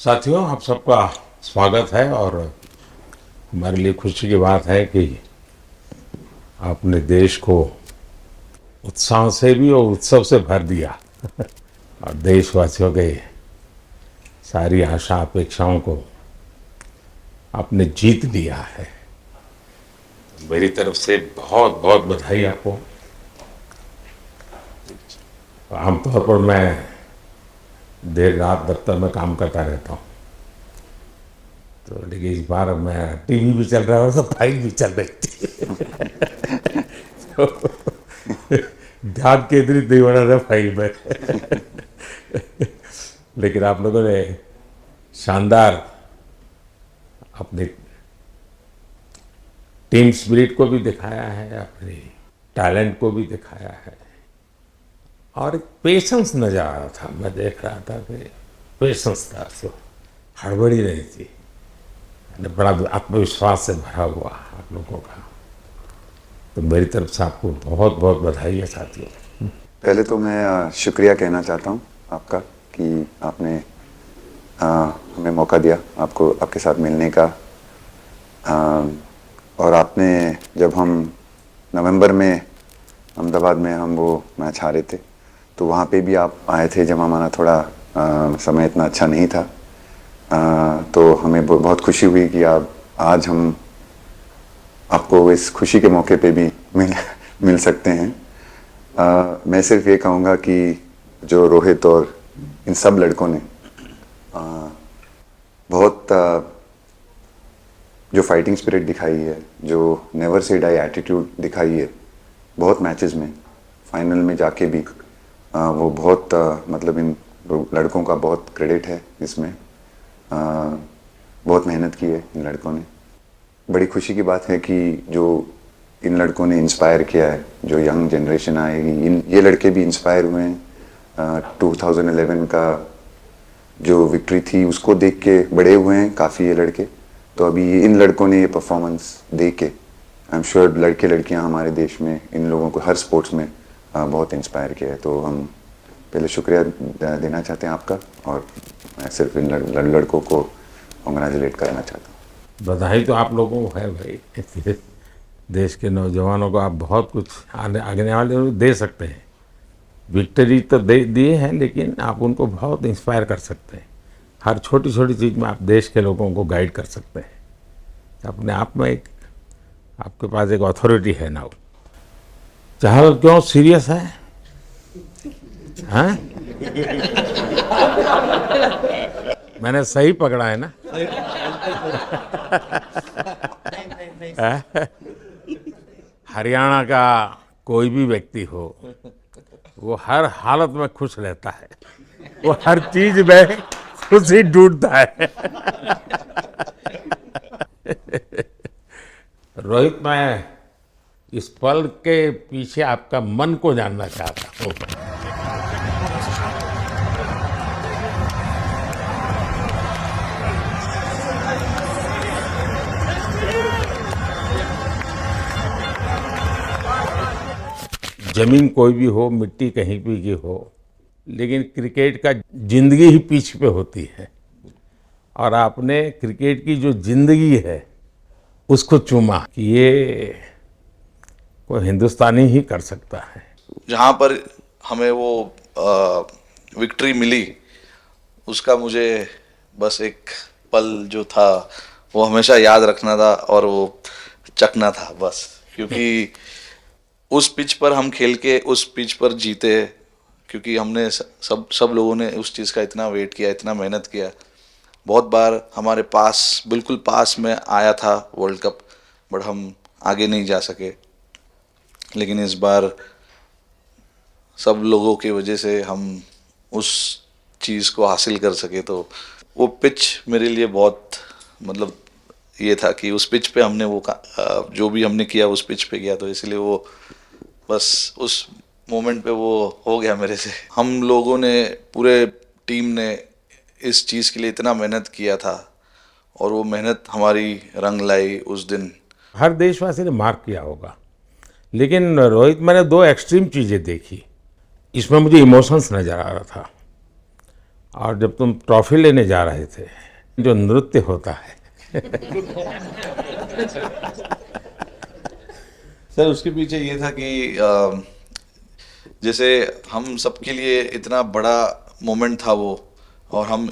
साथियों, आप सबका स्वागत है और हमारे लिए खुशी की बात है कि आपने देश को उत्साह से भी और उत्सव से भर दिया और देशवासियों के सारी आशा अपेक्षाओं को आपने जीत लिया है। मेरी तरफ से बहुत बहुत बधाई आपको। आमतौर पर मैं देर रात दफ्तर में काम करता रहता हूँ, तो लेकिन इस बार मैं टीवी भी चल रहा है तो फाइल भी चल रही थी तो ध्यान केंद्रित नहीं हो रहा था फाइल में लेकिन आप लोगों ने शानदार अपने टीम स्पिरिट को भी दिखाया है, अपने टैलेंट को भी दिखाया है और एक पेशेंस नजर आ रहा था। मैं देख रहा था कि पेशेंस था, तो हड़बड़ी नहीं थी, बड़ा आत्मविश्वास से भरा हुआ आप लोगों का। तो मेरी तरफ से आपको बहुत बहुत बधाई है साथियों। पहले तो मैं शुक्रिया कहना चाहता हूँ आपका कि आपने हमें मौका दिया आपको आपके साथ मिलने का। और आपने जब हम नवंबर में अहमदाबाद में हम वो मैच हारे थे तो वहाँ पे भी आप आए थे जब हमारा थोड़ा समय इतना अच्छा नहीं था। तो हमें बहुत खुशी हुई कि आप आज हम आपको इस खुशी के मौके पे भी मिल सकते हैं। मैं सिर्फ ये कहूँगा कि जो रोहित और इन सब लड़कों ने बहुत जो फाइटिंग स्पिरिट दिखाई है, जो नेवर से डाई एटीट्यूड दिखाई है बहुत मैचेस में, फाइनल में जाके भी वो बहुत मतलब इन लड़कों का बहुत क्रेडिट है इसमें। बहुत मेहनत की है इन लड़कों ने। बड़ी खुशी की बात है कि जो इन लड़कों ने इंस्पायर किया है, जो यंग जनरेशन आएगी, ये लड़के भी इंस्पायर हुए हैं। 2011 का जो विक्ट्री थी उसको देख के बड़े हुए हैं काफ़ी ये लड़के। तो अभी इन लड़कों ने ये परफॉर्मेंस दे के आई एम श्योर लड़के लड़कियां हमारे देश में इन लोगों को हर स्पोर्ट्स में बहुत इंस्पायर किया है। तो हम पहले शुक्रिया देना चाहते हैं आपका और मैं सिर्फ इन लड़कों को कांग्रेचुलेट करना चाहता हूँ। बधाई तो आप लोगों को है भाई। देश के नौजवानों को आप बहुत कुछ आगे वाले दे सकते हैं। विक्ट्री तो दे दिए हैं, लेकिन आप उनको बहुत इंस्पायर कर सकते हैं। हर छोटी छोटी चीज़ में आप देश के लोगों को गाइड कर सकते हैं। अपने आप में एक आपके पास एक अथॉरिटी है ना। चाहे क्यों सीरियस है, हाँ? मैंने सही पकड़ा है ना? हरियाणा का कोई भी व्यक्ति हो, वो हर हालत में खुश रहता है, वो हर चीज में खुशी ढूंढता है। रोहित, मैं इस पल के पीछे आपका मन को जानना चाहता हूँ। जमीन कोई भी हो, मिट्टी कहीं भी की हो, लेकिन क्रिकेट का जिंदगी ही पिच पे होती है और आपने क्रिकेट की जो जिंदगी है उसको चुमा कि ये कोई हिंदुस्तानी ही कर सकता है। जहाँ पर हमें वो विक्ट्री मिली उसका मुझे बस एक पल जो था वो हमेशा याद रखना था और वो चखना था बस, क्योंकि उस पिच पर हम खेल के उस पिच पर जीते, क्योंकि हमने सब लोगों ने उस चीज़ का इतना वेट किया, इतना मेहनत किया। बहुत बार हमारे पास बिल्कुल पास में आया था वर्ल्ड कप, बट हम आगे नहीं जा सके। लेकिन इस बार सब लोगों की वजह से हम उस चीज़ को हासिल कर सके। तो वो पिच मेरे लिए बहुत मतलब ये था कि उस पिच पे हमने वो जो भी हमने किया उस पिच पे किया, तो इसलिए वो बस उस मोमेंट पे वो हो गया मेरे से। हम लोगों ने, पूरे टीम ने इस चीज़ के लिए इतना मेहनत किया था और वो मेहनत हमारी रंग लाई उस दिन। हर देशवासी ने मार्क किया होगा, लेकिन रोहित, मैंने दो एक्सट्रीम चीज़ें देखी। इसमें मुझे इमोशंस नज़र आ रहा था और जब तुम ट्रॉफी लेने जा रहे थे, जो नृत्य होता है सर उसके पीछे ये था कि जैसे हम सबके लिए इतना बड़ा मोमेंट था वो, और हम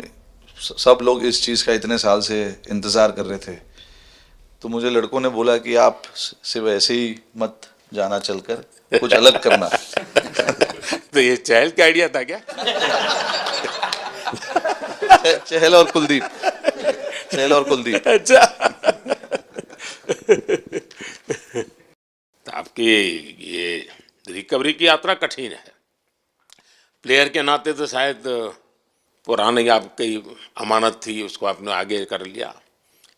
सब लोग इस चीज़ का इतने साल से इंतज़ार कर रहे थे, तो मुझे लड़कों ने बोला कि आप सिर्फ ऐसे ही मत जाना, चलकर कुछ अलग करना। तो ये चहल का आइडिया था क्या? चहल और कुलदीप, चहल और कुलदीप। अच्छा। तो आपकी ये रिकवरी की यात्रा कठिन है। प्लेयर के नाते तो शायद पुरानी आपकी अमानत थी, उसको आपने आगे कर लिया,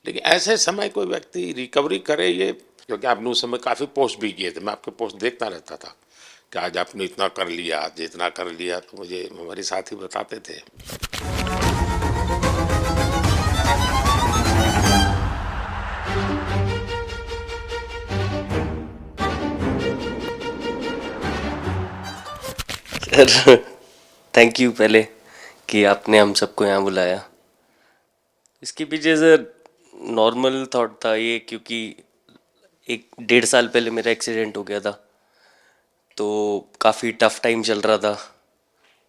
लेकिन ऐसे समय कोई व्यक्ति रिकवरी करे, ये क्योंकि आपने उस समय काफ़ी पोस्ट भी किए थे, मैं आपके पोस्ट देखता रहता था कि आज आपने इतना कर लिया, आज इतना कर लिया, तो मुझे हमारे साथी बताते थे। सर थैंक यू पहले कि आपने हम सबको यहाँ बुलाया। इसके पीछे सर नॉर्मल थॉट था ये, क्योंकि 1-1.5 साल पहले मेरा एक्सीडेंट हो गया था, तो काफ़ी टफ टाइम चल रहा था।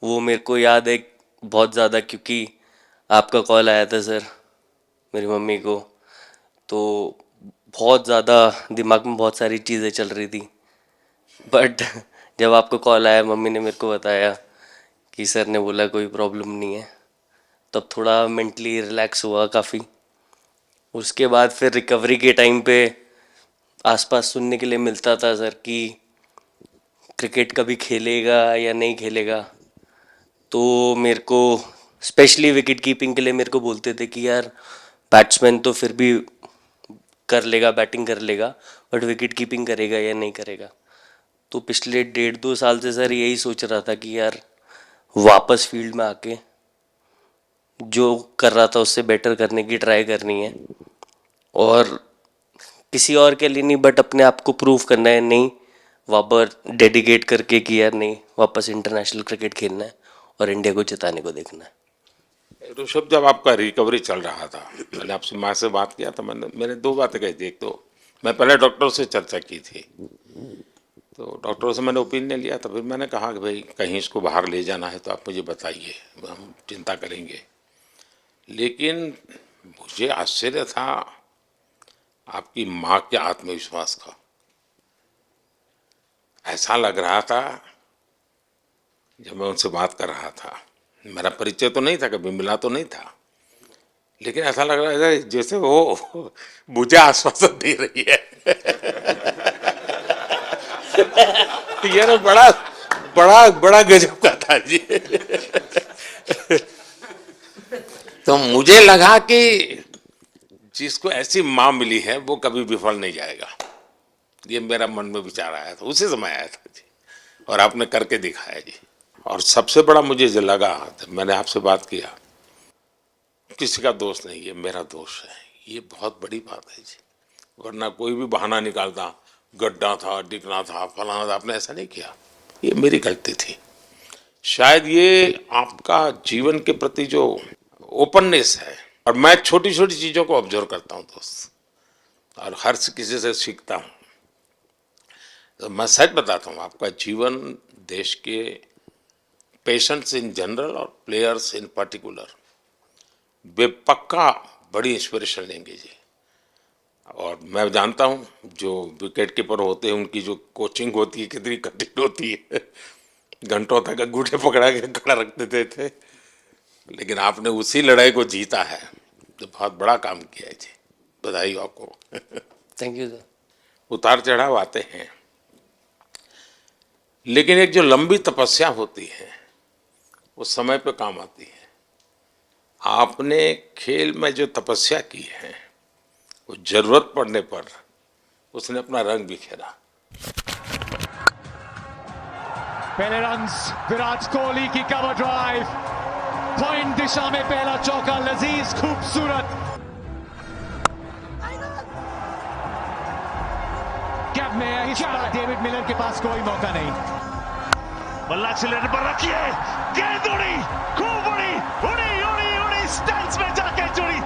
वो मेरे को याद है बहुत ज़्यादा, क्योंकि आपका कॉल आया था सर मेरी मम्मी को, तो बहुत ज़्यादा दिमाग में बहुत सारी चीज़ें चल रही थी। बट जब आपका कॉल आया, मम्मी ने मेरे को बताया कि सर ने बोला कोई प्रॉब्लम नहीं है, तब थोड़ा मेंटली रिलैक्स हुआ काफ़ी। उसके बाद फिर रिकवरी के टाइम पे आसपास सुनने के लिए मिलता था सर कि क्रिकेट कभी खेलेगा या नहीं खेलेगा, तो मेरे को स्पेशली विकेट कीपिंग के लिए मेरे को बोलते थे कि यार बैट्समैन तो फिर भी कर लेगा, बैटिंग कर लेगा, बट विकेट कीपिंग करेगा या नहीं करेगा। तो पिछले 1.5-2 साल से सर यही सोच रहा था कि यार वापस फील्ड में आके जो कर रहा था उससे बेटर करने की ट्राई करनी है, और किसी और के लिए नहीं बट अपने आप को प्रूव करना है, नहीं वापस डेडिकेट करके कि यार नहीं वापस इंटरनेशनल क्रिकेट खेलना है और इंडिया को जिताने को देखना है। ऋषभ, जब आपका रिकवरी चल रहा था, मैंने आपसे माँ से बात किया था, मैंने 2 बातें कही थी। एक तो मैं पहले डॉक्टर से चर्चा की थी, तो डॉक्टरों से मैंने ओपिनियन लिया था, फिर मैंने कहा कि भाई कहीं इसको बाहर ले जाना है तो आप मुझे बताइए, हम चिंता करेंगे। लेकिन मुझे आश्चर्य था आपकी माँ के आत्मविश्वास का। ऐसा लग रहा था जब मैं उनसे बात कर रहा था, मेरा परिचय तो नहीं था, कभी मिला तो नहीं था, लेकिन ऐसा लग रहा था जैसे वो मुझे आश्वासन दे रही है। यार बड़ा बड़ा बड़ा गजब का था जी। तो मुझे लगा कि जिसको ऐसी माँ मिली है वो कभी विफल नहीं जाएगा, ये मेरा मन में विचार आया था, उसी समय आया था जी, और आपने करके दिखाया जी। और सबसे बड़ा मुझे जो लगा, मैंने आपसे बात किया, किसी का दोष नहीं, ये मेरा दोष है, ये बहुत बड़ी बात है जी। वरना कोई भी बहाना निकालता, गड्ढा था, डिगना था, फलाना था, आपने ऐसा नहीं किया, ये मेरी गलती थी। शायद ये आपका जीवन के प्रति जो ओपननेस है, और मैं छोटी छोटी चीज़ों को ऑब्जर्व करता हूँ दोस्त, और हर किसी से सीखता हूँ। तो मैं सच बताता हूँ, आपका जीवन देश के पेशेंट्स इन जनरल और प्लेयर्स इन पर्टिकुलर वे पक्का बड़ी इंस्पिरेशन लेंगे जी। और मैं जानता हूँ जो विकेट कीपर होते हैं उनकी जो कोचिंग होती है कितनी कठिन होती है, घंटों तक अंगूठे पकड़ा के खड़ा रखते थे, लेकिन आपने उसी लड़ाई को जीता है, तो बहुत बड़ा काम किया है जी, बधाई हो आपको। Thank you sir. उतार चढ़ाव आते हैं, लेकिन एक जो लंबी तपस्या होती है वो समय पे काम आती है। आपने खेल में जो तपस्या की है वो जरूरत पड़ने पर उसने अपना रंग बिखेरा। पहले रन्स विराट कोहली की कवर ड्राइव, पॉइंट दिशा में पहला चौका, लजीज खूबसूरत। गैप में डेविड मिलर के पास कोई मौका नहीं। बल्ला सिलेंडर पर रखिए, गेंद उड़ी, खूब उड़ी, उड़ी उड़ी उड़ी, स्टैंड्स में जाके जुड़ी।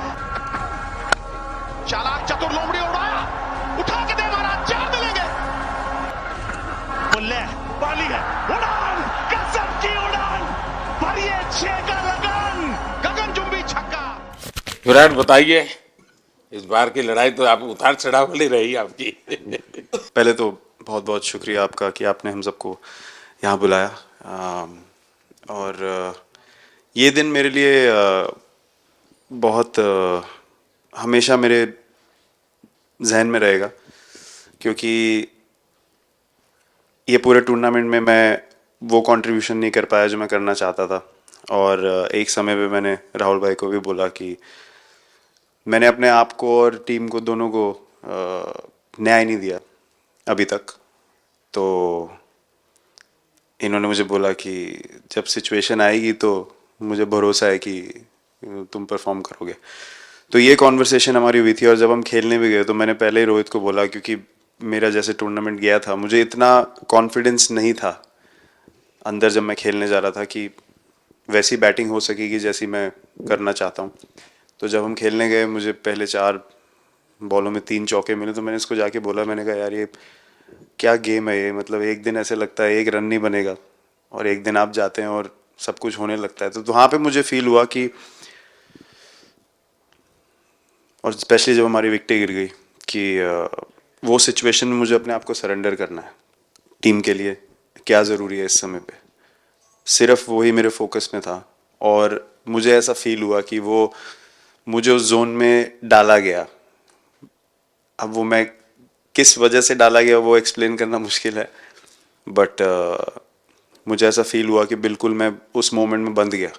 चालाक चतुर लोमड़ी उड़ाया, उठा के दे मारा, 4 मिलेंगे। बल्ले पाली है, उड़ान, गजब की उड़ान, भरिए 6 का लगान, गगनचुंबी छक्का। विराट बताइए, इस बार की लड़ाई तो आप उतार चढ़ाव वाली रही आपकी। पहले तो बहुत बहुत शुक्रिया आपका कि आपने हम सबको यहाँ बुलाया। और ये दिन मेरे लिए बहुत हमेशा मेरे जहन में रहेगा, क्योंकि ये पूरे टूर्नामेंट में मैं वो कंट्रीब्यूशन नहीं कर पाया जो मैं करना चाहता था। और एक समय पे मैंने राहुल भाई को भी बोला कि मैंने अपने आप को और टीम को दोनों को न्याय नहीं दिया अभी तक। तो इन्होंने मुझे बोला कि जब सिचुएशन आएगी तो मुझे भरोसा है कि तुम परफॉर्म करोगे। तो ये कॉन्वर्सेशन हमारी हुई थी। और जब हम खेलने भी गए तो मैंने पहले ही रोहित को बोला, क्योंकि मेरा जैसे टूर्नामेंट गया था मुझे इतना कॉन्फिडेंस नहीं था अंदर जब मैं खेलने जा रहा था कि वैसी बैटिंग हो सकेगी जैसी मैं करना चाहता हूँ। तो जब हम खेलने गए मुझे पहले 4 बॉलों में 3 चौके मिले। तो मैंने इसको जाके बोला, मैंने कहा यार ये क्या गेम है ये, मतलब एक दिन ऐसे लगता है 1 रन नहीं बनेगा और एक दिन आप जाते हैं और सब कुछ होने लगता है। तो वहाँ पे मुझे फील हुआ कि, और स्पेशली जब हमारी विकेट गिर गई, कि वो सिचुएशन में मुझे अपने आप को सरेंडर करना है। टीम के लिए क्या ज़रूरी है इस समय पे, सिर्फ वही मेरे फोकस में था। और मुझे ऐसा फील हुआ कि वो मुझे उस जोन में डाला गया। अब वो मैं किस वजह से डाला गया वो एक्सप्लेन करना मुश्किल है, बट मुझे ऐसा फील हुआ कि बिल्कुल मैं उस मोमेंट में बंध गया।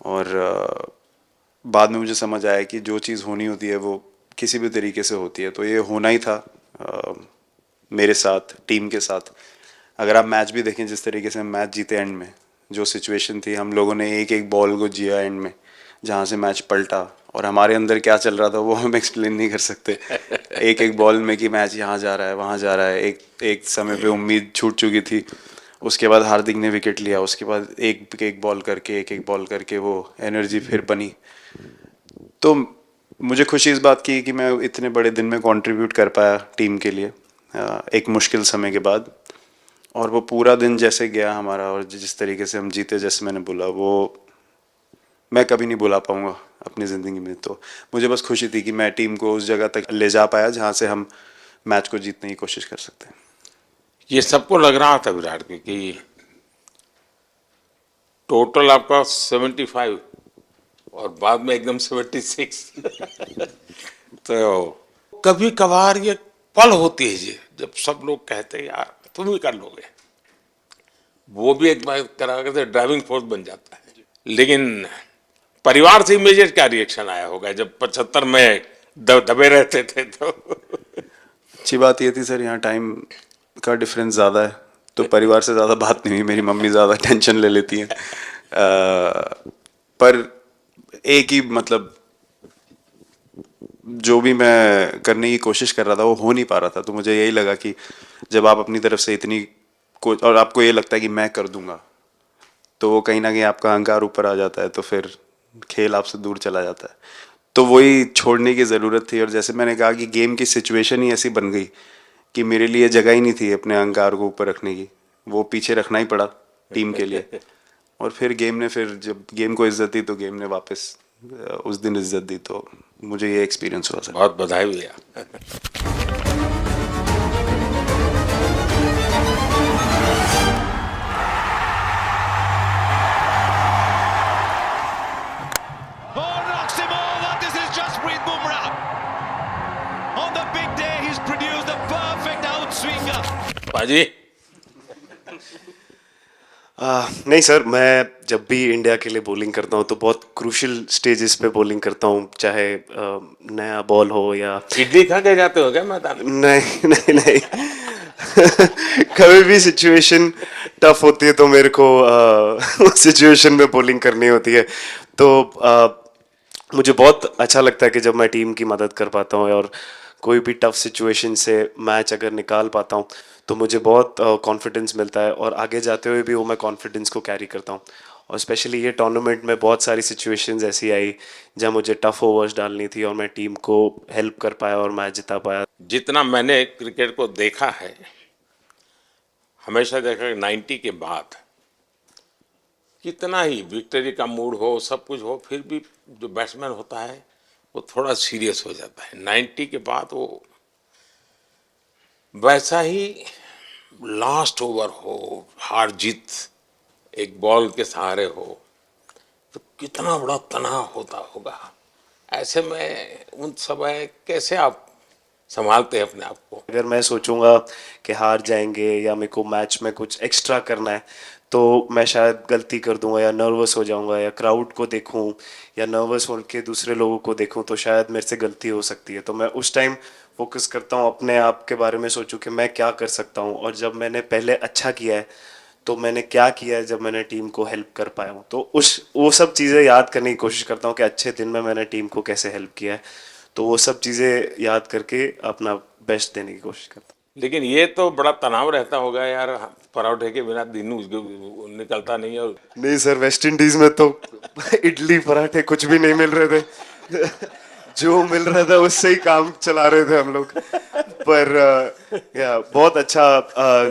और बाद में मुझे समझ आया कि जो चीज़ होनी होती है वो किसी भी तरीके से होती है। तो ये होना ही था मेरे साथ, टीम के साथ। अगर आप मैच भी देखें, जिस तरीके से हम मैच जीते एंड में, जो सिचुएशन थी, हम लोगों ने एक एक बॉल को जिया एंड में, जहाँ से मैच पलटा। और हमारे अंदर क्या चल रहा था वो हम एक्सप्लेन नहीं कर सकते। एक एक बॉल में कि मैच यहाँ जा रहा है, वहाँ जा रहा है। एक समय पे उम्मीद छूट चुकी थी। उसके बाद हार्दिक ने विकेट लिया, उसके बाद एक एक बॉल करके वो एनर्जी फिर बनी। तो मुझे खुशी इस बात की कि मैं इतने बड़े दिन में कंट्रीब्यूट कर पाया टीम के लिए एक मुश्किल समय के बाद। और वो पूरा दिन जैसे गया हमारा, और जिस तरीके से हम जीते, जैसे मैंने बोला, वो मैं कभी नहीं भुला पाऊंगा अपनी ज़िंदगी में। तो मुझे बस खुशी थी कि मैं टीम को उस जगह तक ले जा पाया जहाँ से हम मैच को जीतने की कोशिश कर सकते हैं। ये सबको लग रहा था विराट की कि टोटल आपका 75 और बाद में एकदम 76। तो कभी कभार ये पल होती है जी, जब सब लोग कहते हैं यार तुम ही कर लोगे, वो भी एक बार करा करके ड्राइविंग फोर्स बन जाता है। लेकिन परिवार से इमीडिएट क्या रिएक्शन आया होगा जब 75 में दबे रहते थे? तो अच्छी बात ये थी सर, यहाँ टाइम का डिफरेंस ज़्यादा है, तो परिवार से ज़्यादा बात नहीं हुई। मेरी मम्मी ज़्यादा टेंशन ले लेती हैं। पर एक ही, मतलब जो भी मैं करने की कोशिश कर रहा था वो हो नहीं पा रहा था। तो मुझे यही लगा कि जब आप अपनी तरफ से इतनी और आपको ये लगता है कि मैं कर दूंगा, तो वो कहीं ना कहीं आपका अहंकार ऊपर आ जाता है, तो फिर खेल आपसे दूर चला जाता है। तो वही छोड़ने की ज़रूरत थी। और जैसे मैंने कहा कि गेम की सिचुएशन ही ऐसी बन गई कि मेरे लिए जगह ही नहीं थी अपने अहंकार को ऊपर रखने की, वो पीछे रखना ही पड़ा टीम के लिए। और फिर गेम ने, फिर जब गेम को इज्जत दी तो गेम ने वापस उस दिन इज्जत दी। तो मुझे ये एक्सपीरियंस हुआ सर। बहुत बधाई भैया। बाजी नहीं सर, मैं जब भी इंडिया के लिए बॉलिंग करता हूँ तो बहुत क्रूशियल स्टेजेस पे बॉलिंग करता हूँ, चाहे नया बॉल हो या इडली खा के जाते हो क्या मैदान में? नहीं कभी भी सिचुएशन टफ होती है तो मेरे को सिचुएशन में बॉलिंग करनी होती है। तो मुझे बहुत अच्छा लगता है कि जब मैं टीम की मदद कर पाता हूँ और कोई भी टफ सिचुएशन से मैच अगर निकाल पाता हूँ तो मुझे बहुत कॉन्फिडेंस मिलता है और आगे जाते हुए भी वो मैं कॉन्फिडेंस को कैरी करता हूँ। और स्पेशली ये टूर्नामेंट में बहुत सारी सिचुएशंस ऐसी आई जहाँ मुझे टफ ओवर्स डालनी थी और मैं टीम को हेल्प कर पाया और मैच जिता पाया। जितना मैंने क्रिकेट को देखा है, हमेशा देखा कि 90 के बाद कितना ही विक्ट्री का मूड हो, सब कुछ हो, फिर भी जो बैट्समैन होता है वो थोड़ा सीरियस हो जाता है। 90 के बाद वो वैसा ही लास्ट ओवर हो, हार जीत एक बॉल के सहारे हो, तो कितना बड़ा तनाव होता होगा। ऐसे में उन समय कैसे आप संभालते हैं अपने आप को? अगर मैं सोचूंगा कि हार जाएंगे या मेरे को मैच में कुछ एक्स्ट्रा करना है तो मैं शायद गलती कर दूंगा या नर्वस हो जाऊंगा या क्राउड को देखूं या नर्वस होकर दूसरे लोगों को देखूं तो शायद मेरे से गलती हो सकती है। तो मैं उस टाइम फोकस करता हूं अपने आप के बारे में, सोचूं कि मैं क्या कर सकता हूं और जब मैंने पहले अच्छा किया है तो मैंने क्या किया है जब मैंने टीम को हेल्प कर पाया हूँ। तो वो सब चीज़ें याद करने की कोशिश करता हूँ कि अच्छे दिन में मैंने टीम को कैसे हेल्प किया है। तो वो सब चीज़ें याद करके अपना बेस्ट देने की कोशिश करता हूँ। लेकिन ये तो बड़ा तनाव रहता होगा यार, पराठे के बिना दिन निकलता नहीं। और नहीं सर, वेस्ट इंडीज में तो इडली पराठे कुछ भी नहीं मिल रहे थे जो मिल रहा था उससे ही काम चला रहे थे हम लोग। पर या बहुत अच्छा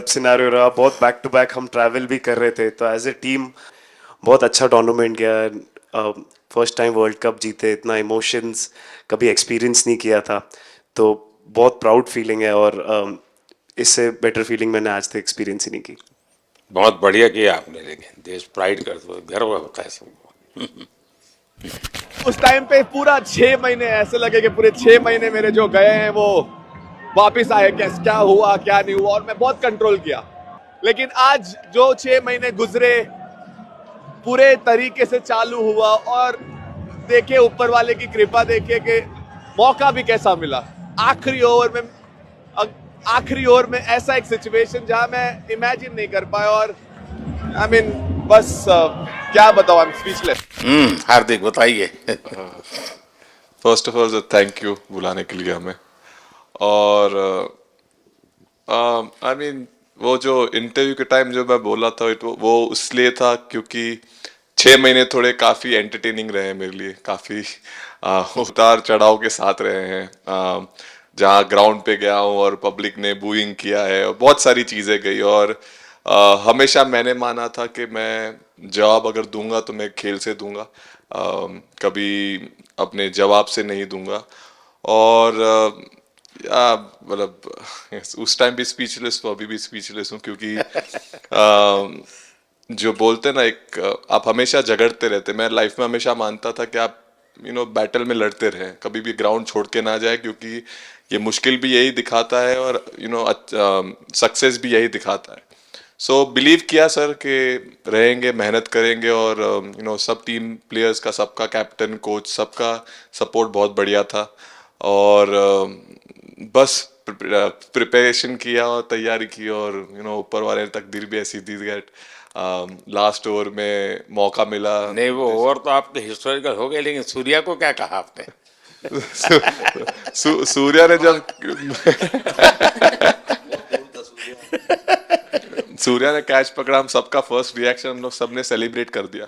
सिनेरियो रहा, बहुत बैक टू बैक हम ट्रैवल भी कर रहे थे, तो एज ए टीम बहुत अच्छा टूर्नामेंट गया। फर्स्ट टाइम वर्ल्ड कप जीते, इतना इमोशंस कभी एक्सपीरियंस नहीं किया था, तो बहुत प्राउड फीलिंग है और इससे बेटर फीलिंग मैंने आज तक एक्सपीरियंस ही नहीं की। बहुत बढ़िया किया आपने, लेकिन देश प्राइड करते हो, गर्व होता है सबको। उस टाइम पे पूरा 6 महीने ऐसे लगे कि पूरे 6 महीने मेरे जो गए हैं वो वापस आए, क्या हुआ क्या नहीं हुआ, और मैं बहुत कंट्रोल किया। लेकिन आज जो 6 महीने गुजरे पूरे तरीके से चालू हुआ और देखे ऊपर वाले की कृपा, देखे कि मौका भी कैसा मिला। आखिरी ओवर में ऐसा एक सिचुएशन जहां मैं इमेजिन नहीं कर पाया और आई मीन बस क्या बताऊं, आई एम स्पीचलेस। हार्दिक बताइए। First of all thank you बुलाने के लिए हमें। और आई मीन वो जो इंटरव्यू के टाइम जो मैं बोला था वो इसलिए था क्योंकि 6 महीने थोड़े काफ़ी एंटरटेनिंग रहे हैं मेरे लिए, काफ़ी उतार चढ़ाव के साथ रहे हैं। जहाँ ग्राउंड पे गया हूँ और पब्लिक ने बूइंग किया है और बहुत सारी चीज़ें गई, और हमेशा मैंने माना था कि मैं जवाब अगर दूंगा तो मैं खेल से दूंगा, कभी अपने जवाब से नहीं दूंगा। और मतलब उस टाइम भी स्पीचलेस हूँ, अभी भी स्पीचलेस हूँ, क्योंकि जो बोलते ना एक आप हमेशा झगड़ते रहते। मैं लाइफ में हमेशा मानता था कि आप बैटल में लड़ते रहें, कभी भी ग्राउंड छोड़ के ना जाए, क्योंकि ये मुश्किल भी यही दिखाता है और सक्सेस भी यही दिखाता है। सो बिलीव किया सर कि रहेंगे, मेहनत करेंगे, और सब टीम प्लेयर्स का, सबका कैप्टन कोच सबका सपोर्ट बहुत बढ़िया था, और बस प्रिपरेशन किया और तैयारी की, और ऊपर वाले तकदीर भी ऐसी दी दैट लास्ट ओवर में मौका मिला। नहीं, वो ओवर तो आपके हिस्टोरिकल हो गए, लेकिन सूर्या को क्या कहा आपने? सूर्या ने जब सूर्या ने कैच पकड़ा, हम सबका फर्स्ट रिएक्शन हम लोग सबने सेलिब्रेट कर दिया।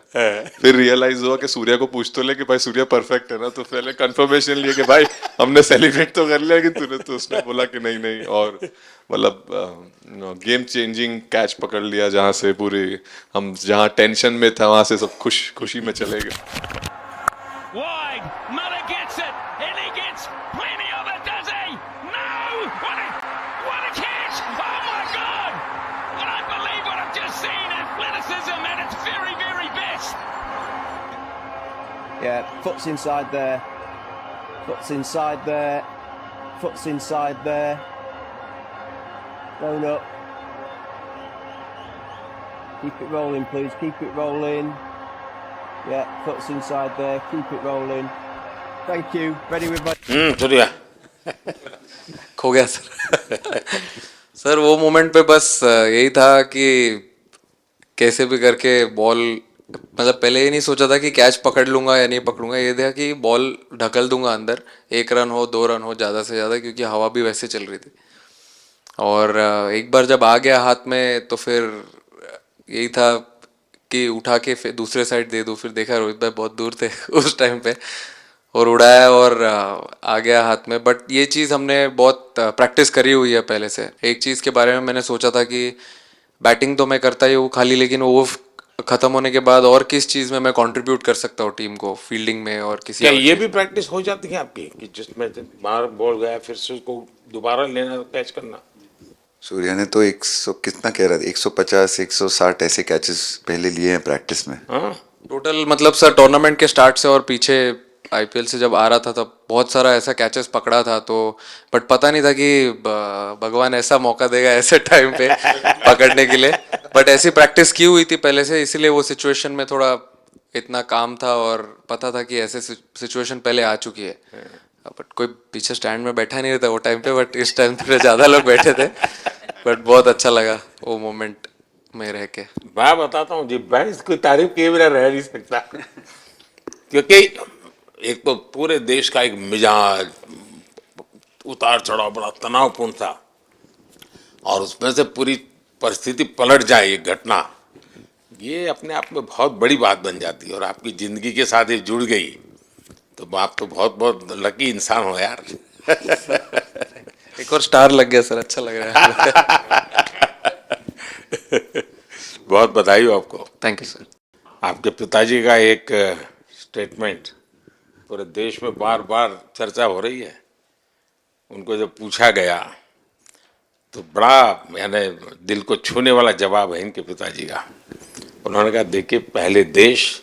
फिर रियलाइज हुआ कि सूर्या को पूछ तो ले कि भाई सूर्या परफेक्ट है ना, तो पहले कंफर्मेशन लिए कि भाई हमने सेलिब्रेट तो कर लिया कि तूने, तो उसने बोला कि नहीं, और मतलब गेम चेंजिंग कैच पकड़ लिया, जहाँ से पूरी हम जहाँ टेंशन में था वहां से सब खुशी में चले गए। Wide, Muller gets it, and he gets plenty of it, does he? No! What a catch! Oh my God! I don't believe what I've just seen. Athleticism at its very, very best. Yeah, foot's inside there. Foot's inside there. Foot's inside there. Going up. Keep it rolling, please. Keep it rolling. Yeah, foot's inside there. Keep it rolling. Thank you. Ready with my... Surya खो गया sir. Sir वो moment पे बस यही था कि कैसे भी करके बॉल, मतलब पहले ये नहीं सोचा था कि कैच पकड़ लूंगा या नहीं पकड़ूंगा, ये था कि बॉल ढकल दूंगा अंदर, 1 रन हो 2 रन हो ज़्यादा से ज़्यादा, क्योंकि हवा भी वैसे चल रही थी। और एक बार जब आ गया हाथ में तो फिर यही था कि उठा के फिर दूसरे साइड दे दूँ. फिर देखा रोहित भाई बहुत दूर थे उस टाइम पे और उड़ाया और आ गया हाथ में. बट ये चीज़ हमने बहुत प्रैक्टिस करी हुई है पहले से. एक चीज़ के बारे में मैंने सोचा था कि बैटिंग तो मैं करता ही हूँ खाली, लेकिन वो खत्म होने के बाद और किस चीज़ में मैं कंट्रीब्यूट कर सकता हूँ टीम को, फील्डिंग में और किसी क्या और ये चीज़ भी में. प्रैक्टिस हो जाती है आपकी कि जिसमें बाहर बॉल गया फिर से उसको दोबारा लेना, कैच करना? सूर्या ने तो 100 कितना कह रहा था, 150 160 ऐसे कैचेस पहले लिए हैं प्रैक्टिस में. हाँ, टोटल मतलब सर टूर्नामेंट के स्टार्ट से और पीछे आईपीएल से जब आ रहा था तब बहुत सारा ऐसा कैचेस पकड़ा था. तो बट पता नहीं था कि भगवान ऐसा मौका देगा ऐसे टाइम पे पकड़ने के लिए. बट ऐसी प्रैक्टिस की हुई थी पहले से, इसीलिए वो सिचुएशन में थोड़ा इतना काम था और पता था कि ऐसे सिचुएशन पहले आ चुकी है. बट कोई पीछे स्टैंड में बैठा नहीं रहता वो टाइम पे, बट इस टाइम पे ज़्यादा लोग बैठे थे. बट बहुत अच्छा लगा वो मोमेंट में रह के. मैं बताता हूँ जी, मैं इसकी तारीफ किए बिना रह नहीं सकता क्योंकि एक तो पूरे देश का एक मिजाज उतार चढ़ाव बड़ा तनावपूर्ण था और उसमें से पूरी परिस्थिति पलट जाए, ये घटना, ये अपने आप में बहुत बड़ी बात बन जाती है और आपकी ज़िंदगी के साथ ये जुड़ गई तो आप तो बहुत बहुत लकी इंसान हो यार. एक और स्टार लग गया सर, अच्छा लग रहा है. बहुत बधाई हो आपको. Thank you sir. आपके पिताजी का एक स्टेटमेंट पूरे देश में बार बार चर्चा हो रही है. उनको जब पूछा गया तो बड़ा यानी दिल को छूने वाला जवाब है इनके पिताजी का. उन्होंने कहा देखिए पहले देश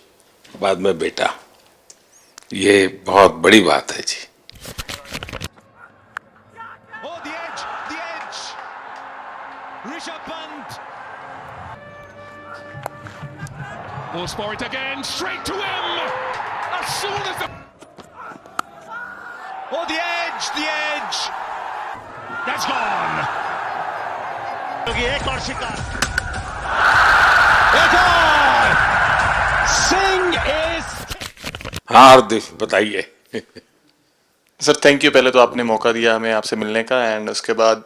बाद में बेटा, ये बहुत बड़ी बात है जी. Oh, the edge. Rishabh Pant. Goes for it again, straight to him. As soon as the... Oh, the edge. That's gone. एक और शिकार. It's on. Singh is... हाँ हार्दिक बताइए. Sir thank you. पहले तो आपने मौका दिया हमें आपसे मिलने का, एंड उसके बाद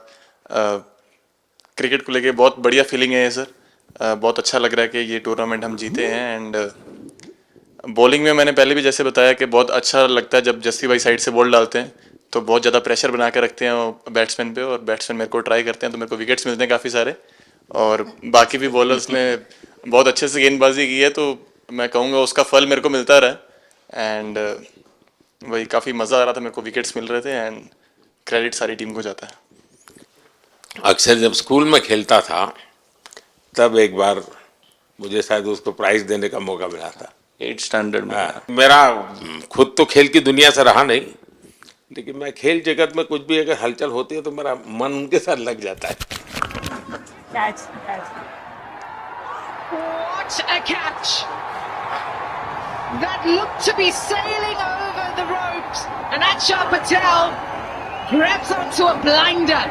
क्रिकेट को लेके बहुत बढ़िया फीलिंग है सर. बहुत अच्छा लग रहा है कि ये टूर्नामेंट हम जीते हैं. एंड बॉलिंग में मैंने पहले भी जैसे बताया कि बहुत अच्छा लगता है जब जस्सी भाई साइड से बॉल डालते हैं तो बहुत ज़्यादा प्रेशर बना के रखते हैं बैट्समैन पे, और बैट्समैन मेरे को ट्राई करते हैं तो मेरे को विकेट्स मिलते हैं काफ़ी सारे. और बाकी भी बॉलर्स ने बहुत अच्छे से गेंदबाजी की है तो मैं कहूँगा उसका फल मेरे को मिलता रहा. एंड वही काफ़ी मज़ा आ रहा था, मेरे को विकेट्स मिल रहे थे एंड क्रेडिट सारी टीम को जाता है. अक्सर जब स्कूल में खेलता था तब एक बार मुझे शायद उसको प्राइज देने का मौका मिला था 8th स्टैंडर्ड में. मेरा खुद तो खेल की दुनिया से रहा नहीं, लेकिन मैं खेल जगत में कुछ भी अगर हलचल होती है तो मेरा मन उनके साथ लग जाता है. What a catch! That looked to be sailing over the ropes, and Achal Patel grabs onto a blinder.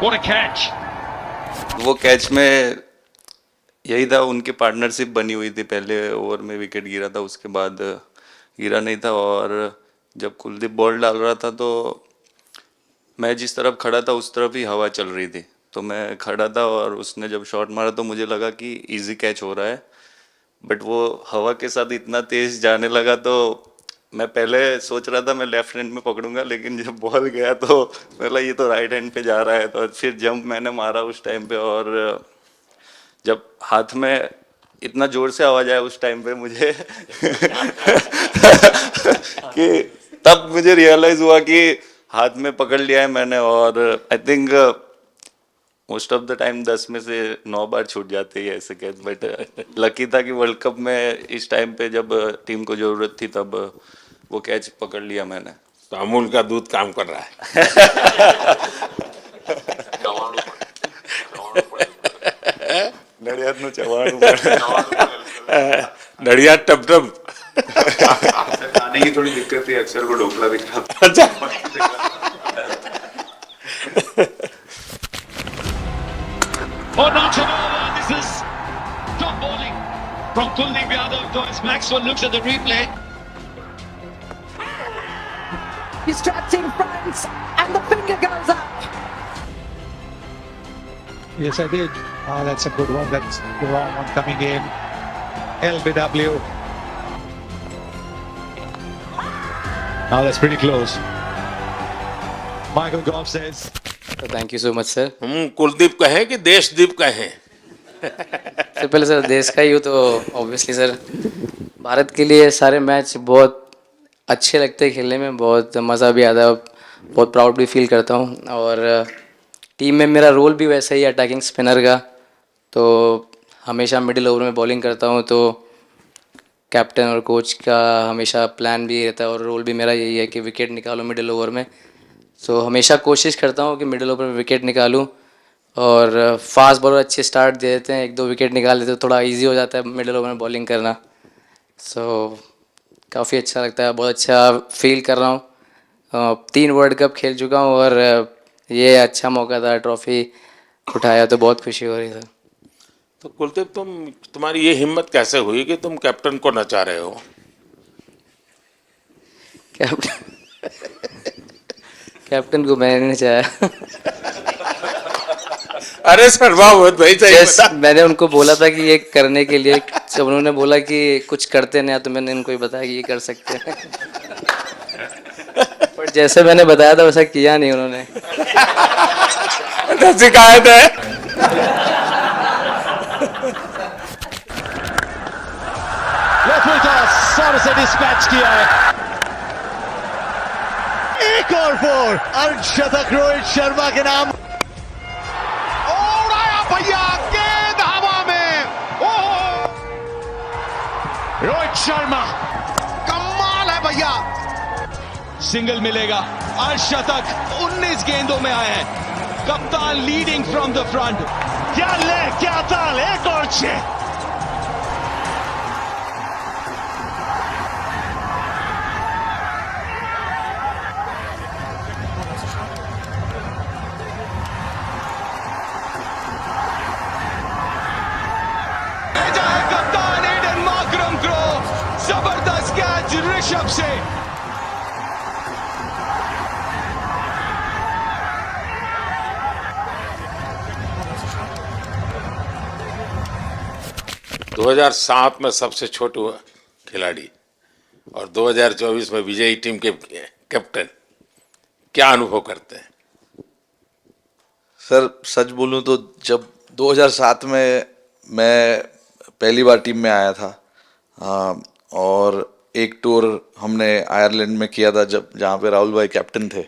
What a catch. वो कैच में यही था, उनकी पार्टनरशिप बनी हुई थी. पहले ओवर में विकेट गिरा था, उसके बाद गिरा नहीं था. और जब कुलदीप बॉल डाल रहा था तो मैं जिस तरफ खड़ा था उस तरफ ही हवा चल रही थी, तो मैं खड़ा था और उसने जब शॉट मारा तो मुझे लगा कि इजी कैच हो रहा है. बट वो हवा के साथ इतना तेज जाने लगा तो मैं पहले सोच रहा था मैं लेफ्ट हैंड में पकड़ूंगा, लेकिन जब बॉल गया तो बोला ये तो राइट हैंड पे जा रहा है. तो फिर जंप मैंने मारा उस टाइम पे, और जब हाथ में इतना जोर से आवाज आया उस टाइम पे मुझे कि तब मुझे रियलाइज हुआ कि हाथ में पकड़ लिया है मैंने. और I think most of the time 10 में से 9 बार छूट जाते हैं ऐसे कैच. बट लकी था कि वर्ल्ड कप में इस टाइम पे जब टीम को जरूरत थी तब वो कैच पकड़ लिया मैंने. तो अमूल का दूध काम कर रहा है. નડિયાદનું ચવાણું नडियाद टप टप. खाने की थोड़ी दिक्कत थी, अक्सर को ढोकला भी खा. Oh, not at all. This is top bowling from Kuldeep Yadav. Thomas Maxwell looks at the replay. He's trapped in front, and the finger goes up. Yes, I did. Oh, that's a good one. That's the wrong one coming in. LBW. Oh, that's pretty close. Michael Goff says. Thank you so much sir. Kuldeep कहें कि देशदीप कहें? सबसे पहले sir देश का ही हो तो obviously sir Bharat के लिए सारे मैच बहुत अच्छे लगते हैं खेलने में, बहुत मज़ा भी आता है, बहुत प्राउड भी फील करता हूँ। और टीम में मेरा रोल भी वैसा ही है अटैकिंग स्पिनर का, तो हमेशा मिडिल ओवर में बॉलिंग करता हूँ, तो कैप्टन और कोच का हमेशा प्लान भी रहता है और रोल भी मेरा यही है कि विकेट निकालो मिडिल ओवर में। सो हमेशा कोशिश करता हूँ कि मिडिल ओवर में विकेट निकालूँ, और फास्ट बॉलर अच्छे स्टार्ट दे देते हैं, 1-2 विकेट निकाल देते हैं तो थोड़ा इजी हो जाता है मिडिल ओवर में बॉलिंग करना। सो काफ़ी अच्छा लगता है, बहुत अच्छा फील कर रहा हूँ। 3 वर्ल्ड कप खेल चुका हूँ और ये अच्छा मौका था, ट्रॉफी उठाया तो बहुत खुशी हो रही है। तो कुलदीप तुम्हारी ये हिम्मत कैसे हुई कि तुम कैप्टन को नचा रहे हो? कैप्टन को मैंने नहीं नचाया। अरे सर वाह भाई सही। मैंने उनको बोला था कि ये करने के लिए, जब उन्होंने बोला कि कुछ करते नहीं तो मैंने इनको ही बताया कि ये कर सकते हैं। पर जैसे मैंने बताया था वैसा किया नहीं उन्होंने। शिकायत है। सारे से डिस्पैच किया है। एक और 4 अर्धशतक रोहित शर्मा के नाम। भैया गेंद हवा में। ओह रोहित शर्मा कमाल है भैया, सिंगल मिलेगा। अर्धशतक 19 गेंदों में आए हैं, कप्तान लीडिंग फ्रॉम द फ्रंट। क्या ले क्या ताल, एक और 6। जबरदस्त कैच ऋषभ से। दो 2007 में सबसे छोटे खिलाड़ी और 2024 में विजयी टीम के कैप्टन, क्या अनुभव करते हैं? सर सच बोलूं तो जब 2007 में मैं पहली बार टीम में आया था, और एक टूर हमने आयरलैंड में किया था जब जहाँ पे राहुल भाई कैप्टन थे।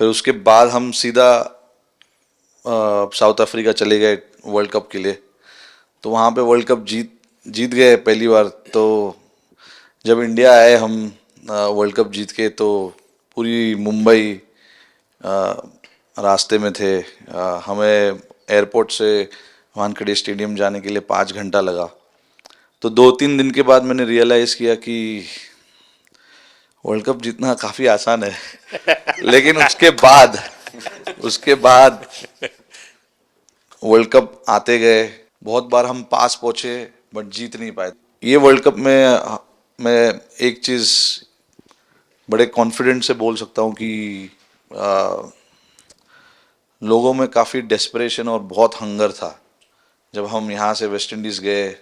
फिर उसके बाद हम सीधा साउथ अफ्रीका चले गए वर्ल्ड कप के लिए, तो वहाँ पे वर्ल्ड कप जीत गए पहली बार। तो जब इंडिया आए हम वर्ल्ड कप जीत के, तो पूरी मुंबई रास्ते में थे। हमें एयरपोर्ट से वानखेड़े स्टेडियम जाने के लिए 5 घंटा लगा। तो 2-3 दिन के बाद मैंने रियलाइज़ किया कि वर्ल्ड कप जीतना काफ़ी आसान है। लेकिन उसके बाद वर्ल्ड कप आते गए, बहुत बार हम पास पहुँचे बट जीत नहीं पाए। ये वर्ल्ड कप में मैं एक चीज़ बड़े कॉन्फिडेंट से बोल सकता हूँ कि लोगों में काफ़ी डेस्परेशन और बहुत हंगर था। जब हम यहाँ से वेस्ट इंडीज़ गए,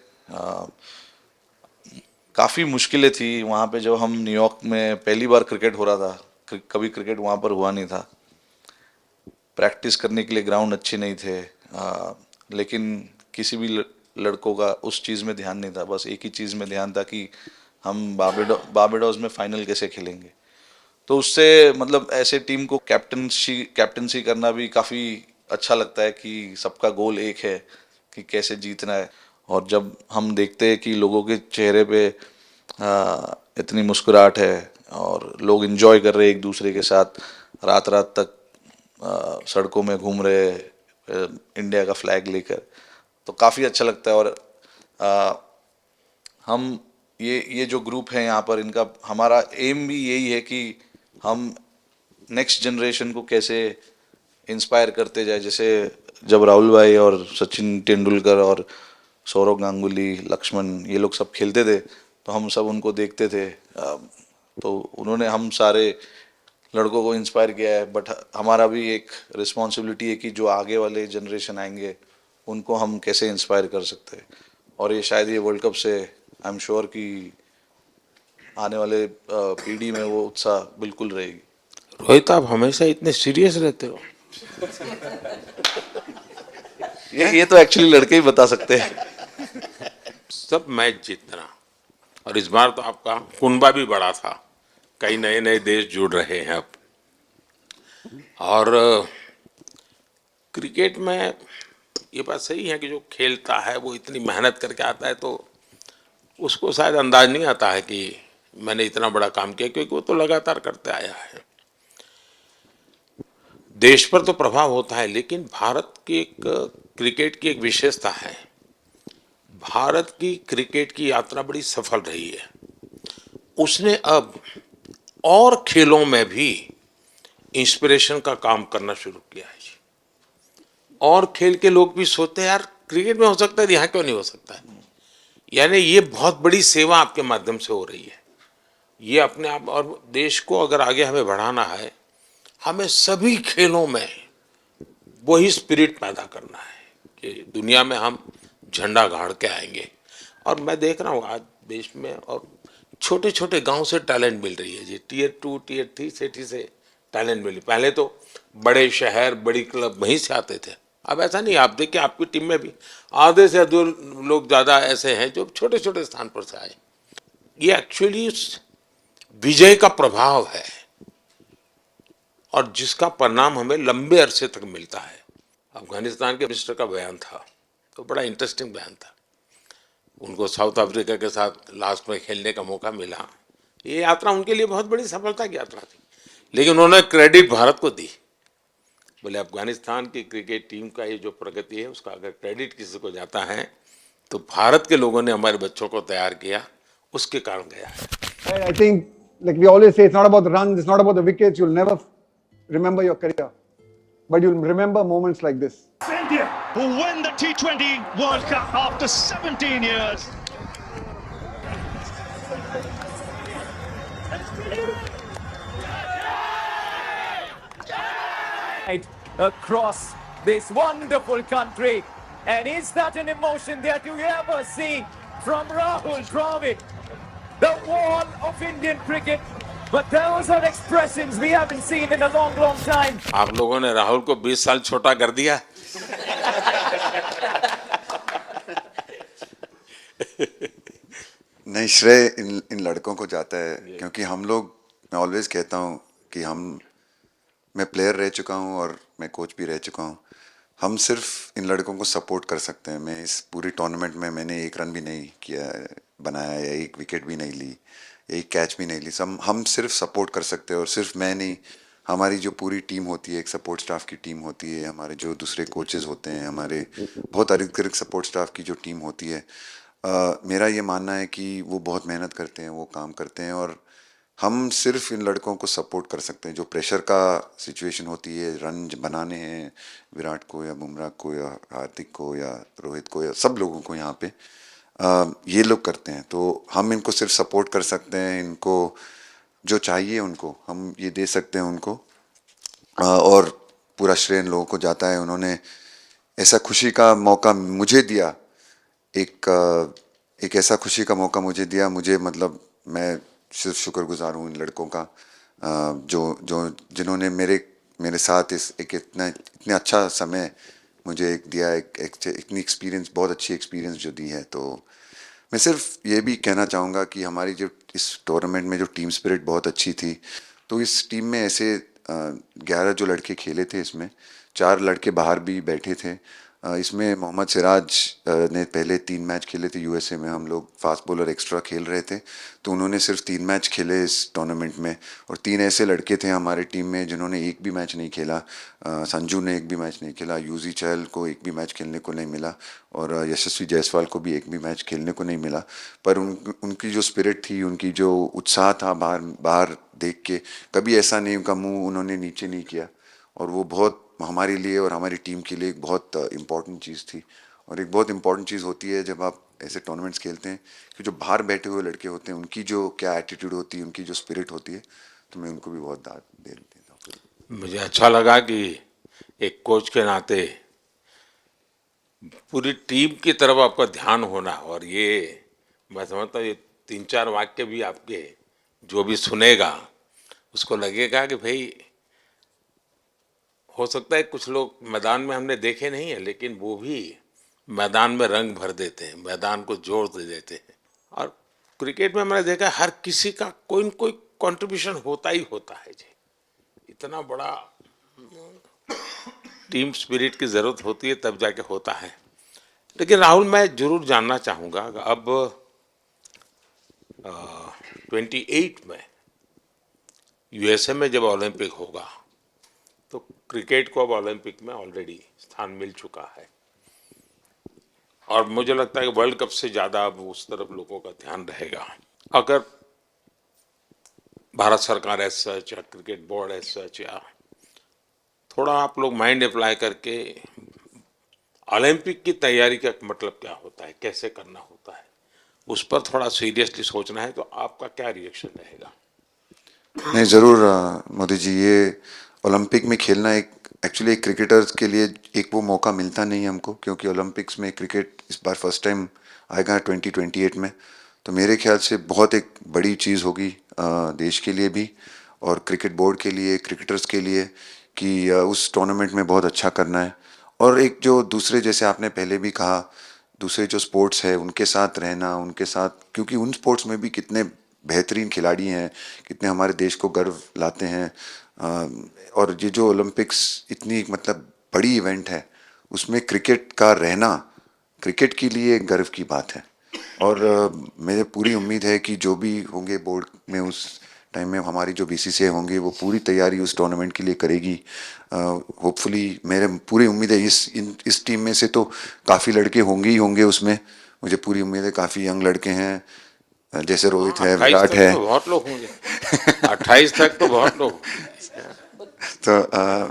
काफ़ी मुश्किलें थी वहाँ पे। जब हम न्यूयॉर्क में पहली बार क्रिकेट हो रहा था, कभी क्रिकेट वहाँ पर हुआ नहीं था, प्रैक्टिस करने के लिए ग्राउंड अच्छे नहीं थे, लेकिन किसी भी लड़कों का उस चीज़ में ध्यान नहीं था। बस एक ही चीज़ में ध्यान था कि हम बारबाडोस में फाइनल कैसे खेलेंगे। तो उससे मतलब ऐसे टीम को कैप्टनसी करना भी काफ़ी अच्छा लगता है कि सबका गोल एक है कि कैसे जीतना है। और जब हम देखते हैं कि लोगों के चेहरे पे इतनी मुस्कुराहट है और लोग एंजॉय कर रहे हैं एक दूसरे के साथ, रात रात तक सड़कों में घूम रहे इंडिया का फ्लैग लेकर, तो काफ़ी अच्छा लगता है। और हम ये जो ग्रुप है यहाँ पर, इनका हमारा एम भी यही है कि हम नेक्स्ट जनरेशन को कैसे इंस्पायर करते जाए। जैसे जब राहुल भाई और सचिन तेंदुलकर और सौरव गांगुली, लक्ष्मण, ये लोग सब खेलते थे तो हम सब उनको देखते थे। तो उन्होंने हम सारे लड़कों को इंस्पायर किया है, बट हमारा भी एक रिस्पॉन्सिबिलिटी है कि जो आगे वाले जनरेशन आएंगे उनको हम कैसे इंस्पायर कर सकते हैं। और ये शायद ये वर्ल्ड कप से आई एम श्योर कि आने वाले पीढ़ी में वो उत्साह बिल्कुल रहेगी। रोहित, आप हमेशा इतने सीरियस रहते हो। ये तो एक्चुअली लड़के ही बता सकते हैं। सब मैच जीतना, और इस बार तो आपका कुनबा भी बड़ा था, कई नए नए देश जुड़ रहे हैं अब। और क्रिकेट में ये बात सही है कि जो खेलता है वो इतनी मेहनत करके आता है, तो उसको शायद अंदाज नहीं आता है कि मैंने इतना बड़ा काम किया, क्योंकि वो तो लगातार करते आया है। देश पर तो प्रभाव होता है, लेकिन भारत की एक क्रिकेट की एक विशेषता है, भारत की क्रिकेट की यात्रा बड़ी सफल रही है। उसने अब और खेलों में भी इंस्पिरेशन का काम करना शुरू किया है। और खेल के लोग भी सोचते हैं यार क्रिकेट में हो सकता है, यहाँ क्यों नहीं हो सकता है। यानी ये बहुत बड़ी सेवा आपके माध्यम से हो रही है। ये अपने आप, और देश को अगर आगे हमें बढ़ाना है, हमें सभी खेलों में वही स्पिरिट पैदा करना है कि दुनिया में हम झंडा गाड़ के आएंगे। और मैं देख रहा हूँ आज देश में और छोटे छोटे गांव से टैलेंट मिल रही है जी, टियर 2 टियर 3 सिटी से टैलेंट मिली। पहले तो बड़े शहर बड़ी क्लब वहीं से आते थे, अब ऐसा नहीं। आप देखिए आपकी टीम में भी आधे से अधिक लोग ज़्यादा ऐसे हैं जो छोटे छोटे स्थान पर से आए। ये एक्चुअली विजय का प्रभाव है, और जिसका परिणाम हमें लंबे अरसे तक मिलता है। अफगानिस्तान के मिनिस्टर का बयान था, तो बड़ा इंटरेस्टिंग बयान था। उनको साउथ अफ्रीका के साथ लास्ट में खेलने का मौका मिला। ये यात्रा उनके लिए बहुत बड़ी सफलता की यात्रा थी, लेकिन उन्होंने क्रेडिट भारत को दी। बोले अफगानिस्तान की क्रिकेट टीम का ये जो प्रगति है, उसका अगर क्रेडिट किसी को जाता है तो भारत के लोगों ने हमारे बच्चों को तैयार किया, उसके कारण गया है। I think, like we always say, it's not about the runs, it's not about the wickets. You'll never remember your career, but you'll remember moments like this. India, who win the T20 World Cup after 17 years. Across this wonderful country, and is that an emotion that you ever see from Rahul Dravid, the wall of Indian cricket? But those are expressions we haven't seen in a long time. आप लोगों ने राहुल को 20 साल छोटा कर दिया। नहीं, श्रेय इन लड़कों को जाता है, क्योंकि हम लोग, मैं ऑलवेज कहता हूँ कि मैं प्लेयर रह चुका हूँ और मैं कोच भी रह चुका हूँ। हम सिर्फ इन लड़कों को सपोर्ट कर सकते हैं। मैं इस पूरी टूर्नामेंट में मैंने एक रन भी नहीं किया बनाया, या एक विकेट भी नहीं ली, या एक कैच भी नहीं ली। हम सिर्फ सपोर्ट कर सकते हैं, और सिर्फ मैं नहीं, हमारी जो पूरी टीम होती है, एक सपोर्ट स्टाफ की टीम होती है, हमारे जो दूसरे कोचेज़ होते हैं, हमारे बहुत अधिक सपोर्ट स्टाफ की जो टीम होती है, मेरा ये मानना है कि वो बहुत मेहनत करते हैं, वो काम करते हैं, और हम सिर्फ इन लड़कों को सपोर्ट कर सकते हैं। जो प्रेशर का सिचुएशन होती है, रन बनाने हैं विराट को या बुमराह को या हार्दिक को या रोहित को या सब लोगों को, यहाँ पे ये लोग करते हैं। तो हम इनको सिर्फ सपोर्ट कर सकते हैं, इनको जो चाहिए उनको हम ये दे सकते हैं उनको, और पूरा श्रेय इन लोगों को जाता है। उन्होंने ऐसा खुशी का मौका मुझे दिया, एक ऐसा खुशी का मौका मुझे दिया। मुझे मतलब मैं सिर्फ शुक्रगुजार हूँ इन लड़कों का, जिन्होंने मेरे साथ इतने अच्छा समय मुझे दिया, इतनी एक्सपीरियंस, बहुत अच्छी एक्सपीरियंस जो दी है। तो मैं सिर्फ ये भी कहना चाहूँगा कि हमारी जो इस टूर्नामेंट में जो टीम स्पिरिट बहुत अच्छी थी। तो इस टीम में ऐसे 11 जो लड़के खेले थे, इसमें 4 लड़के बाहर भी बैठे थे। इसमें मोहम्मद सिराज ने पहले 3 मैच खेले थे यूएसए में, हम लोग फास्ट बॉलर एक्स्ट्रा खेल रहे थे, तो उन्होंने सिर्फ 3 मैच खेले इस टूर्नामेंट में। और 3 ऐसे लड़के थे हमारे टीम में जिन्होंने एक भी मैच नहीं खेला। संजू ने एक भी मैच नहीं खेला, यूजी चहल को एक भी मैच खेलने को नहीं मिला, और यशस्वी जायसवाल को भी एक भी मैच खेलने को नहीं मिला। पर उनकी जो स्पिरिट थी, उनकी जो उत्साह था बाहर देख के, कभी ऐसा नहीं उनका मुँह उन्होंने नीचे नहीं किया, और वो बहुत हमारे लिए और हमारी टीम के लिए एक बहुत इम्पॉर्टेंट चीज़ थी। और एक बहुत इम्पॉर्टेंट चीज़ होती है जब आप ऐसे टूर्नामेंट्स खेलते हैं, कि जो बाहर बैठे हुए लड़के होते हैं, उनकी जो क्या एटीट्यूड होती है, उनकी जो स्पिरिट होती है, तो मैं उनको भी बहुत दाद दे देता हूँ। मुझे अच्छा लगा कि एक कोच के नाते पूरी टीम की तरफ आपका ध्यान होना, और ये मैं समझता हूँ ये 3-4 वाक्य भी आपके जो भी सुनेगा उसको लगेगा कि भाई हो सकता है कुछ लोग मैदान में हमने देखे नहीं है, लेकिन वो भी मैदान में रंग भर देते हैं, मैदान को जोर दे देते हैं। और क्रिकेट में मैंने देखा हर किसी का कोई न कोई कंट्रीब्यूशन होता ही होता है जी। इतना बड़ा टीम स्पिरिट की ज़रूरत होती है तब जाके होता है। लेकिन राहुल, मैं जरूर जानना चाहूँगा अब 28 में यूएसए में जब ओलंपिक होगा तो क्रिकेट को अब ओलंपिक में ऑलरेडी स्थान मिल चुका है, और मुझे लगता है कि वर्ल्ड कप से ज़्यादा अब उस तरफ लोगों का ध्यान रहेगा। अगर भारत सरकार एज सच या क्रिकेट बोर्ड एज सच या थोड़ा आप लोग माइंड अप्लाई करके ओलंपिक की तैयारी का मतलब क्या होता है, कैसे करना होता है, उस पर थोड़ा सीरियसली सोचना है, तो आपका क्या रिएक्शन रहेगा? नहीं, ज़रूर मोदी जी, ये ओलंपिक में खेलना एक्चुअली एक क्रिकेटर्स के लिए एक वो मौका मिलता नहीं है हमको, क्योंकि ओलंपिक्स में क्रिकेट इस बार फर्स्ट टाइम आएगा 2028 में। तो मेरे ख्याल से बहुत एक बड़ी चीज़ होगी देश के लिए भी और क्रिकेट बोर्ड के लिए, क्रिकेटर्स के लिए, कि उस टूर्नामेंट में बहुत अच्छा करना है। और एक जो दूसरे, जैसे आपने पहले भी कहा, दूसरे जो स्पोर्ट्स है उनके साथ रहना, उनके साथ, क्योंकि उन स्पोर्ट्स में भी कितने बेहतरीन खिलाड़ी हैं, कितने हमारे देश को गर्व लाते हैं। और ये जो ओलंपिक्स इतनी मतलब बड़ी इवेंट है, उसमें क्रिकेट का रहना क्रिकेट के लिए एक गर्व की बात है। और मुझे पूरी उम्मीद है कि जो भी होंगे बोर्ड में उस टाइम में, हमारी जो बीसीसीआई होंगे वो पूरी तैयारी उस टूर्नामेंट के लिए करेगी। होपफुली मेरे पूरी उम्मीद है इस टीम में से तो काफ़ी लड़के होंगे ही होंगे उसमें, मुझे पूरी उम्मीद है। काफ़ी यंग लड़के हैं, जैसे रोहित है, विराट है, तो बहुत लोग होंगे 28 तक तो बहुत लोग। तो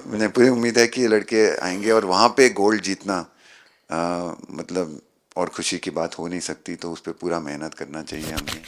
मुझे पूरी उम्मीद है कि ये लड़के आएंगे और वहाँ पे गोल्ड जीतना मतलब और खुशी की बात हो नहीं सकती। तो उस पर पूरा मेहनत करना चाहिए हमें।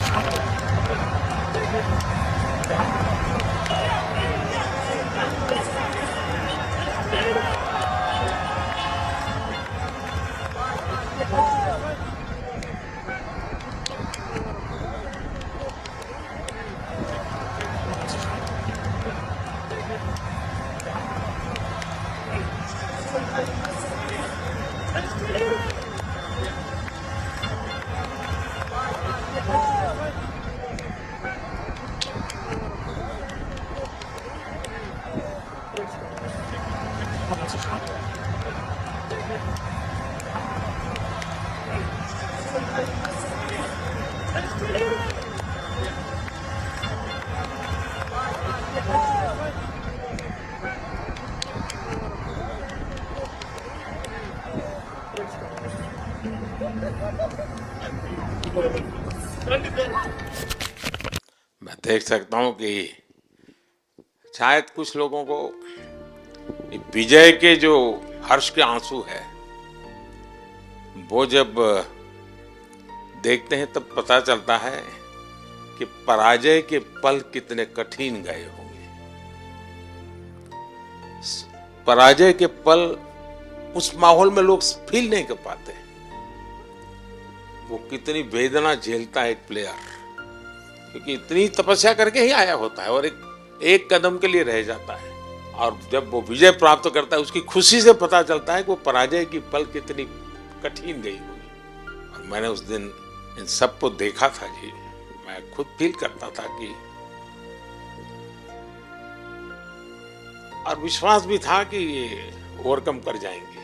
मैं देख सकता हूं कि शायद कुछ लोगों को विजय के जो हर्ष के आंसू है वो जब देखते हैं तब पता चलता है कि पराजय के पल कितने कठिन गए होंगे। पराजय के पल उस माहौल में लोग फील नहीं कर पाते, वो कितनी वेदना झेलता है एक प्लेयर, क्योंकि इतनी तपस्या करके ही आया होता है और एक कदम के लिए रह जाता है। और जब वो विजय प्राप्त करता है उसकी खुशी से पता चलता है कि वो पराजय की पल कितनी कठिन गई होगी। और मैंने उस दिन इन सबको देखा था जी, मैं खुद फील करता था कि, और विश्वास भी था कि ये ओवरकम कर जाएंगे,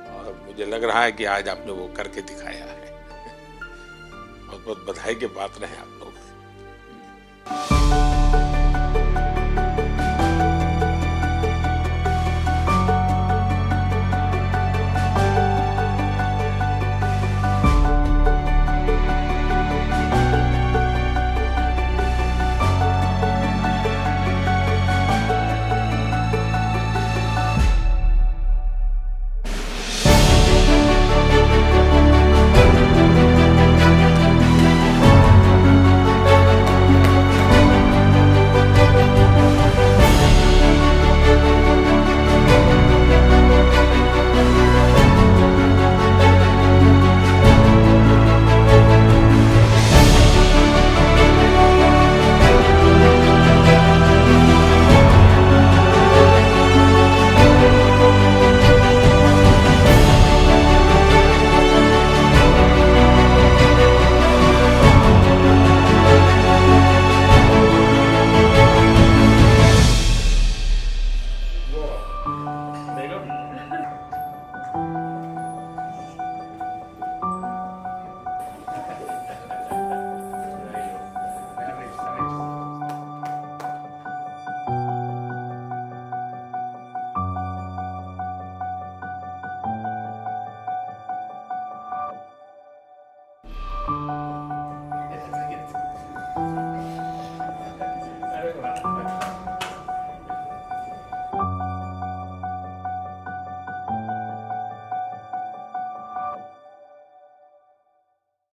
और मुझे लग रहा है कि आज आपने वो करके दिखाया है। बहुत बहुत बधाई के पात्र हैं आप लोग।